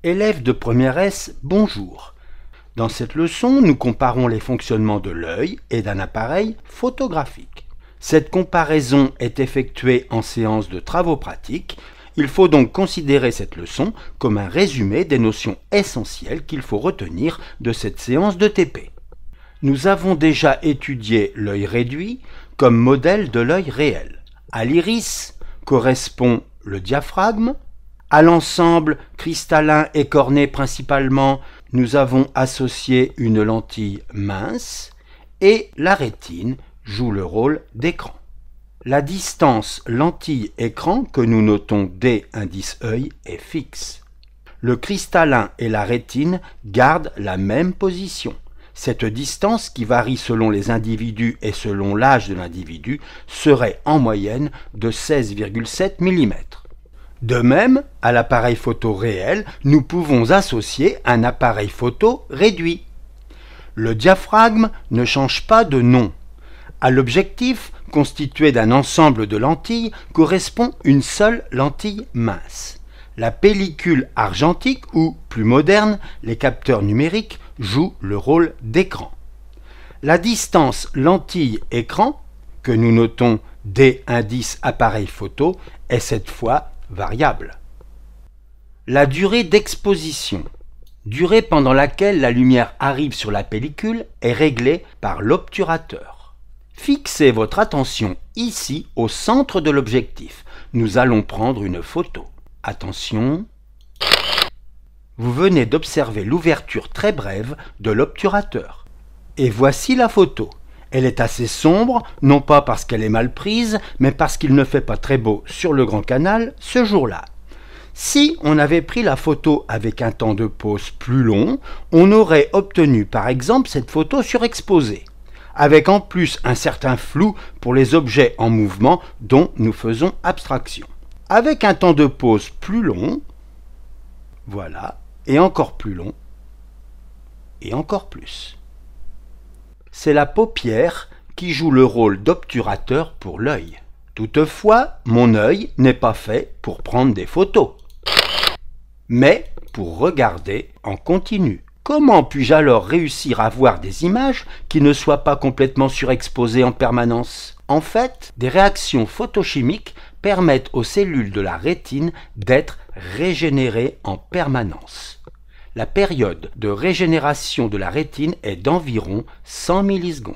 Élèves de première S, bonjour. Dans cette leçon, nous comparons les fonctionnements de l'œil et d'un appareil photographique. Cette comparaison est effectuée en séance de travaux pratiques. Il faut donc considérer cette leçon comme un résumé des notions essentielles qu'il faut retenir de cette séance de TP. Nous avons déjà étudié l'œil réduit comme modèle de l'œil réel. À l'iris correspond le diaphragme. À l'ensemble cristallin écorné principalement, nous avons associé une lentille mince et la rétine joue le rôle d'écran. La distance lentille-écran que nous notons D indice œil est fixe. Le cristallin et la rétine gardent la même position. Cette distance, qui varie selon les individus et selon l'âge de l'individu, serait en moyenne de 16,7 mm. De même, à l'appareil photo réel, nous pouvons associer un appareil photo réduit. Le diaphragme ne change pas de nom. À l'objectif, constitué d'un ensemble de lentilles, correspond une seule lentille mince. La pellicule argentique ou, plus moderne, les capteurs numériques jouent le rôle d'écran. La distance lentille-écran, que nous notons D indice appareil photo, est cette fois variable. La durée d'exposition, durée pendant laquelle la lumière arrive sur la pellicule, est réglée par l'obturateur. Fixez votre attention ici au centre de l'objectif. Nous allons prendre une photo. Attention. Vous venez d'observer l'ouverture très brève de l'obturateur. Et voici la photo. Elle est assez sombre, non pas parce qu'elle est mal prise, mais parce qu'il ne fait pas très beau sur le Grand Canal ce jour-là. Si on avait pris la photo avec un temps de pause plus long, on aurait obtenu par exemple cette photo surexposée, avec en plus un certain flou pour les objets en mouvement dont nous faisons abstraction. Avec un temps de pause plus long, voilà, et encore plus long, et encore plus. C'est la paupière qui joue le rôle d'obturateur pour l'œil. Toutefois, mon œil n'est pas fait pour prendre des photos, mais pour regarder en continu. Comment puis-je alors réussir à voir des images qui ne soient pas complètement surexposées en permanence? En fait, des réactions photochimiques permettent aux cellules de la rétine d'être régénérées en permanence. La période de régénération de la rétine est d'environ 100 millisecondes.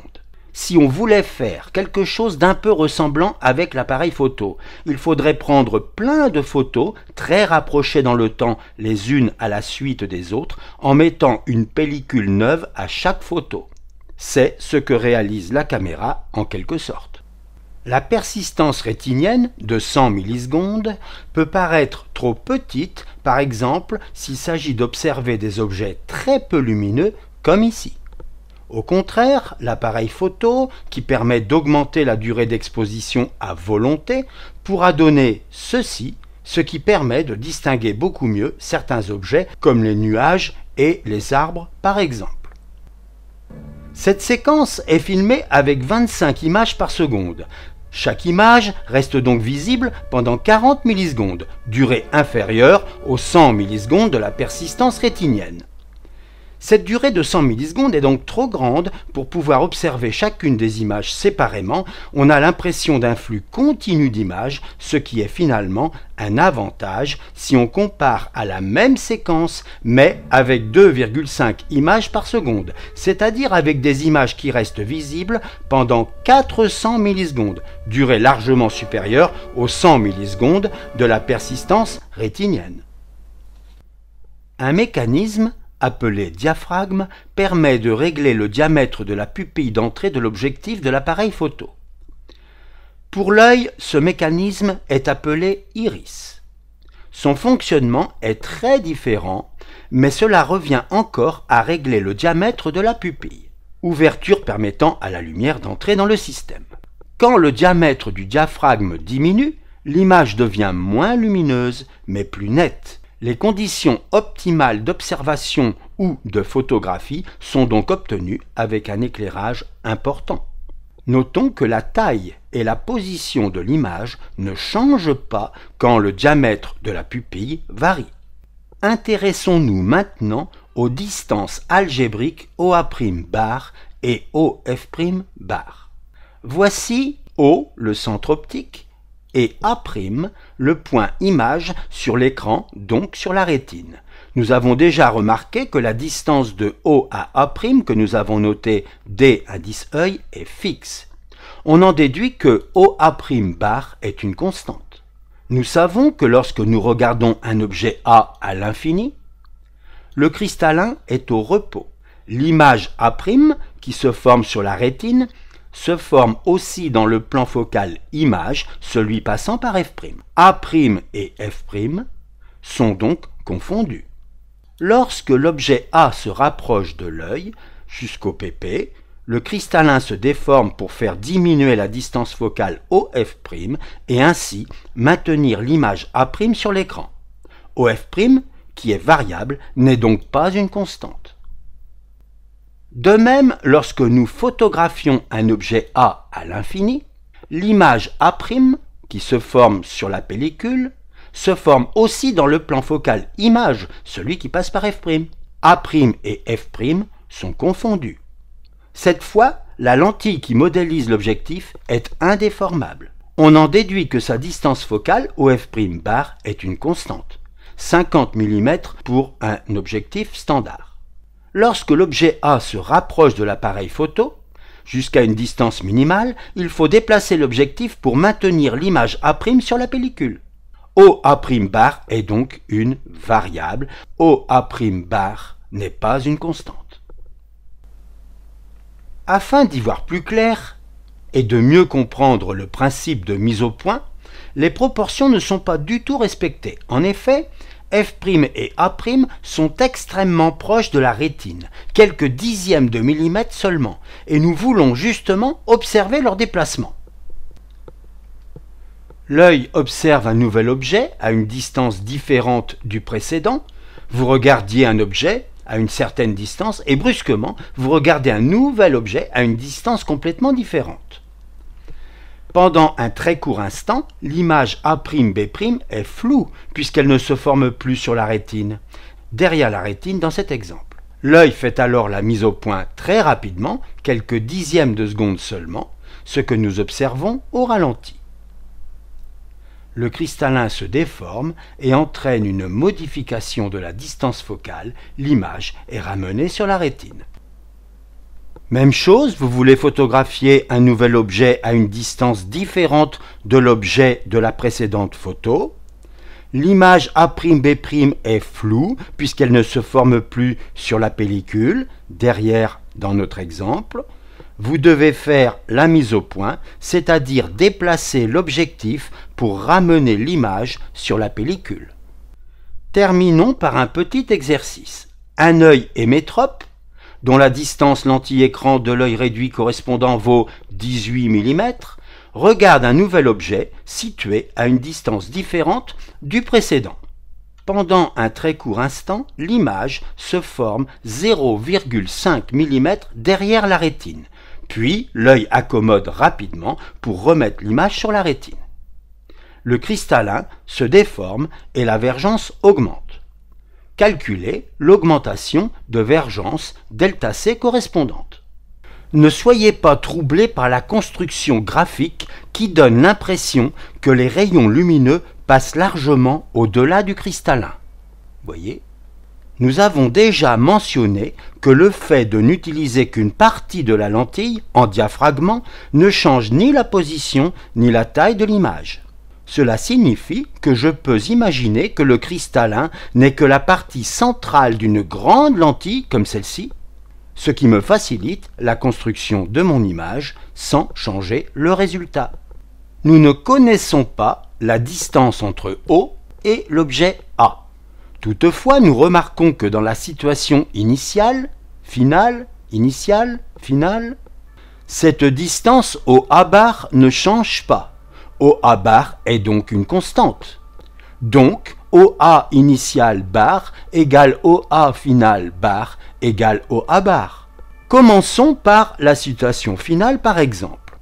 Si on voulait faire quelque chose d'un peu ressemblant avec l'appareil photo, il faudrait prendre plein de photos très rapprochées dans le temps les unes à la suite des autres en mettant une pellicule neuve à chaque photo. C'est ce que réalise la caméra en quelque sorte. La persistance rétinienne de 100 millisecondes peut paraître trop petite, par exemple s'il s'agit d'observer des objets très peu lumineux comme ici. Au contraire, l'appareil photo, qui permet d'augmenter la durée d'exposition à volonté, pourra donner ceci, ce qui permet de distinguer beaucoup mieux certains objets comme les nuages et les arbres par exemple. Cette séquence est filmée avec 25 images par seconde. Chaque image reste donc visible pendant 40 millisecondes, durée inférieure aux 100 millisecondes de la persistance rétinienne. Cette durée de 100 millisecondes est donc trop grande pour pouvoir observer chacune des images séparément. On a l'impression d'un flux continu d'images, ce qui est finalement un avantage si on compare à la même séquence, mais avec 2,5 images par seconde, c'est-à-dire avec des images qui restent visibles pendant 400 millisecondes, durée largement supérieure aux 100 millisecondes de la persistance rétinienne. Un mécanisme appelé diaphragme, permet de régler le diamètre de la pupille d'entrée de l'objectif de l'appareil photo. Pour l'œil, ce mécanisme est appelé iris. Son fonctionnement est très différent, mais cela revient encore à régler le diamètre de la pupille, ouverture permettant à la lumière d'entrer dans le système. Quand le diamètre du diaphragme diminue, l'image devient moins lumineuse, mais plus nette. Les conditions optimales d'observation ou de photographie sont donc obtenues avec un éclairage important. Notons que la taille et la position de l'image ne changent pas quand le diamètre de la pupille varie. Intéressons-nous maintenant aux distances algébriques OA' bar et OF' bar. Voici O, le centre optique, et A', le point image sur l'écran, donc sur la rétine. Nous avons déjà remarqué que la distance de O à A', que nous avons notée D indice œil, est fixe. On en déduit que OA' bar est une constante. Nous savons que lorsque nous regardons un objet A à l'infini, le cristallin est au repos. L'image A', qui se forme sur la rétine, se forme aussi dans le plan focal image, celui passant par F'. A' et F' sont donc confondus. Lorsque l'objet A se rapproche de l'œil, jusqu'au pp, le cristallin se déforme pour faire diminuer la distance focale OF' et ainsi maintenir l'image A' sur l'écran. OF', qui est variable, n'est donc pas une constante. De même, lorsque nous photographions un objet A à l'infini, l'image A', qui se forme sur la pellicule, se forme aussi dans le plan focal image, celui qui passe par F'. A' et F' sont confondus. Cette fois, la lentille qui modélise l'objectif est indéformable. On en déduit que sa distance focale, OF' bar, est une constante, 50 mm pour un objectif standard. Lorsque l'objet A se rapproche de l'appareil photo, jusqu'à une distance minimale, il faut déplacer l'objectif pour maintenir l'image A' sur la pellicule. OA' bar est donc une variable, OA' bar n'est pas une constante. Afin d'y voir plus clair et de mieux comprendre le principe de mise au point, les proportions ne sont pas du tout respectées. En effet, F' et A' sont extrêmement proches de la rétine, quelques dixièmes de millimètre seulement, et nous voulons justement observer leur déplacement. L'œil observe un nouvel objet à une distance différente du précédent. Vous regardiez un objet à une certaine distance et brusquement, vous regardez un nouvel objet à une distance complètement différente. Pendant un très court instant, l'image A'B' est floue puisqu'elle ne se forme plus sur la rétine, derrière la rétine dans cet exemple. L'œil fait alors la mise au point très rapidement, quelques dixièmes de seconde seulement, ce que nous observons au ralenti. Le cristallin se déforme et entraîne une modification de la distance focale, l'image est ramenée sur la rétine. Même chose, vous voulez photographier un nouvel objet à une distance différente de l'objet de la précédente photo. L'image A'B' est floue puisqu'elle ne se forme plus sur la pellicule, derrière dans notre exemple. Vous devez faire la mise au point, c'est-à-dire déplacer l'objectif pour ramener l'image sur la pellicule. Terminons par un petit exercice. Un œil hémétrope, dont la distance lentille-écran de l'œil réduit correspondant vaut 18 mm, regarde un nouvel objet situé à une distance différente du précédent. Pendant un très court instant, l'image se forme 0,5 mm derrière la rétine. Puis, l'œil accommode rapidement pour remettre l'image sur la rétine. Le cristallin se déforme et la vergence augmente. Calculez l'augmentation de vergence ΔC correspondante. Ne soyez pas troublés par la construction graphique qui donne l'impression que les rayons lumineux passent largement au-delà du cristallin. Voyez ? Nous avons déjà mentionné que le fait de n'utiliser qu'une partie de la lentille en diaphragmant ne change ni la position ni la taille de l'image. Cela signifie que je peux imaginer que le cristallin n'est que la partie centrale d'une grande lentille comme celle-ci, ce qui me facilite la construction de mon image sans changer le résultat. Nous ne connaissons pas la distance entre O et l'objet A. Toutefois, nous remarquons que dans la situation initiale, finale, cette distance OA' bar ne change pas. OA' bar est donc une constante. Donc, OA initial bar égale OA final bar égale OA bar. Commençons par la situation finale par exemple.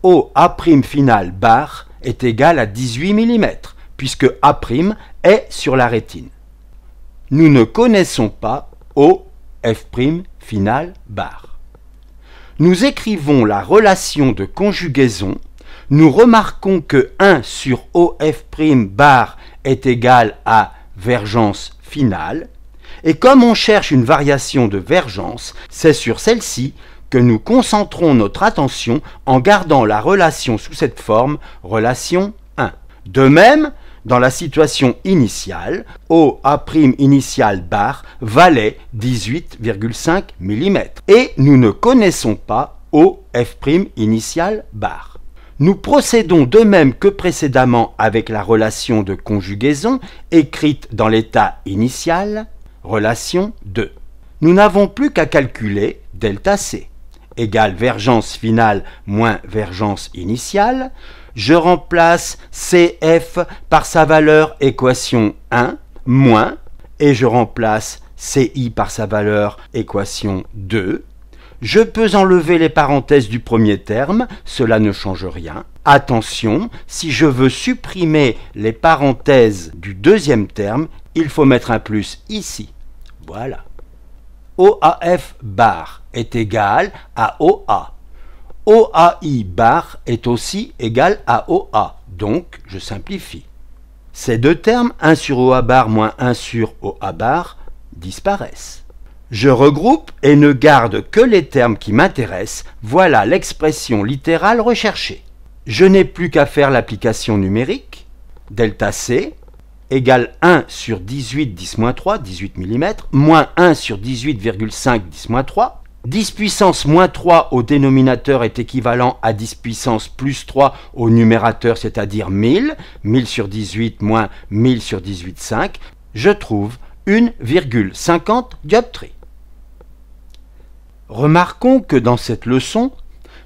OA' final bar est égal à 18 mm, puisque A' est sur la rétine. nous ne connaissons pas OF' final bar. Nous écrivons la relation de conjugaison, nous remarquons que 1 sur OF' bar est égal à vergence finale, et comme on cherche une variation de vergence, c'est sur celle-ci que nous concentrons notre attention en gardant la relation sous cette forme, relation 1. De même, dans la situation initiale, OA' initial bar valait 18,5 mm et nous ne connaissons pas OF' initial bar. Nous procédons de même que précédemment avec la relation de conjugaison écrite dans l'état initial, relation 2. Nous n'avons plus qu'à calculer delta C égale vergence finale moins vergence initiale. Je remplace CF par sa valeur équation 1 moins et je remplace CI par sa valeur équation 2. Je peux enlever les parenthèses du premier terme, cela ne change rien. Attention, si je veux supprimer les parenthèses du deuxième terme, il faut mettre un plus ici. Voilà. OAF bar est égal à OA. OAI bar est aussi égal à OA, donc je simplifie. Ces deux termes, 1 sur OA bar moins 1 sur OA bar, disparaissent. Je regroupe et ne garde que les termes qui m'intéressent, voilà l'expression littérale recherchée. Je n'ai plus qu'à faire l'application numérique, delta C égale 1 sur 18 10-3, 18 mm, moins 1 sur 18,5 10-3. 10 puissance moins 3 au dénominateur est équivalent à 10 puissance plus 3 au numérateur, c'est-à-dire 1000. 1000 sur 18 moins 1000 sur 18,5. Je trouve 1,50 dioptries. Remarquons que dans cette leçon,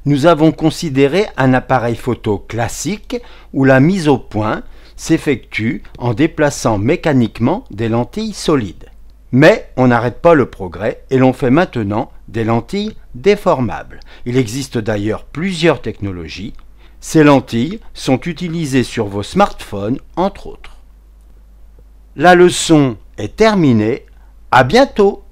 nous avons considéré un appareil photo classique où la mise au point s'effectue en déplaçant mécaniquement des lentilles solides. Mais on n'arrête pas le progrès et l'on fait maintenant des lentilles déformables. Il existe d'ailleurs plusieurs technologies. Ces lentilles sont utilisées sur vos smartphones, entre autres. La leçon est terminée. À bientôt!